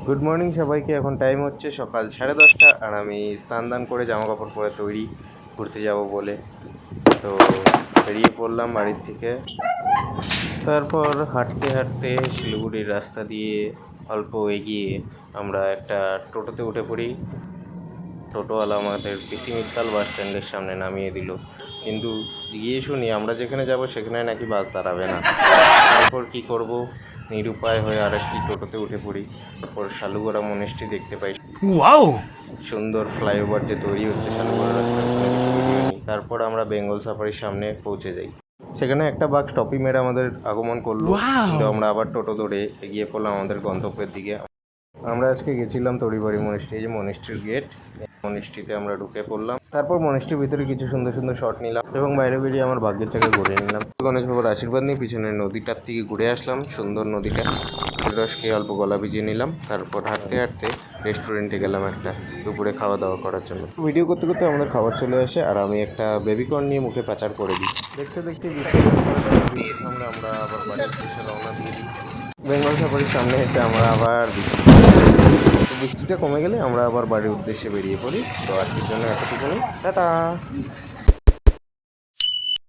Good morning সবাইকে। এখন time হচ্ছে সকাল 10:30 আর আমি স্নান দান করে জামা কাপড় পরে তৈরি ঘুরতে যাব বলে তো বেরিয়ে পড়লাম বাড়ির থেকে। তারপর হাঁটতে হাঁটতে শিলিগুড়ির রাস্তা দিয়ে অল্প এগিয়ে আমরা একটা টোটোতে উঠে পড়ি। টোটোওয়ালা আমাদের পিসি মিত্তাল বাস স্ট্যান্ডের সামনে নামিয়ে দিল, কিন্তু গিয়ে শুনি আমরা যেখানে যাব সেখানে নাকি বাস দাঁড়াবে না। তারপর কি করব, নিরুপায় হয়ে আরেকটি টোটোতে উঠে পড়ি। তারপর শালুগড়া মনেস্ট্রি দেখতে পাই। ওয়াও, সুন্দর ফ্লাইওভার যে তৈরি হচ্ছে শালুগড়া রাস্তার ওখানে কিছু ভিডিও নিই। তারপর আমরা বেঙ্গল সাফারির সামনে পৌঁছে যাই। সেখানে একটা বাঘ টপি মেরে আমাদের আগমন করলো, কিন্তু আমরা আবার টোটো ধরে এগিয়ে পড়লাম আমাদের গন্তব্যের দিকে। আমরা আজকে গেছিলাম তড়িবাড়ি মনেস্ট্রি, এই যে মনেস্ট্রির গেট, মনেস্ট্রিতে আমরা ঢুকে পড়লাম। তারপর মনেস্ট্রির ভিতরে কিছু সুন্দর সুন্দর শট নিলাম এবং বাইরে বেরিয়ে আমার ভাগ্যের জায়গায় ঘুরে নিলাম। গণেশ বাবার আশীর্বাদ নিয়ে পিছনের নদীটার থেকে ঘুরে আসলাম, সুন্দর নদীটা। রস খেয়ে অল্প গলা ভিজিয়ে নিলাম। তারপর হাঁটতে হাঁটতে রেস্টুরেন্টে গেলাম একটা দুপুরে খাওয়া দাওয়া করার জন্য। ভিডিও করতে করতে আমাদের খাবার চলে আসে আর আমি একটা বেবিকর্ন নিয়ে মুখে পাচার করে দিই। দেখতে দেখতে আমরা আবার বাড়ির উদ্দেশ্যে রওনা দিয়ে দিই। বেঙ্গল সাফারির সামনে এসে আমরা আবার বৃষ্টিটা কমে গেলে আমরা আবার বাড়ির উদ্দেশ্যে বেরিয়ে পড়ি। তো আজকের জন্য এতটুকুনি, টাটা।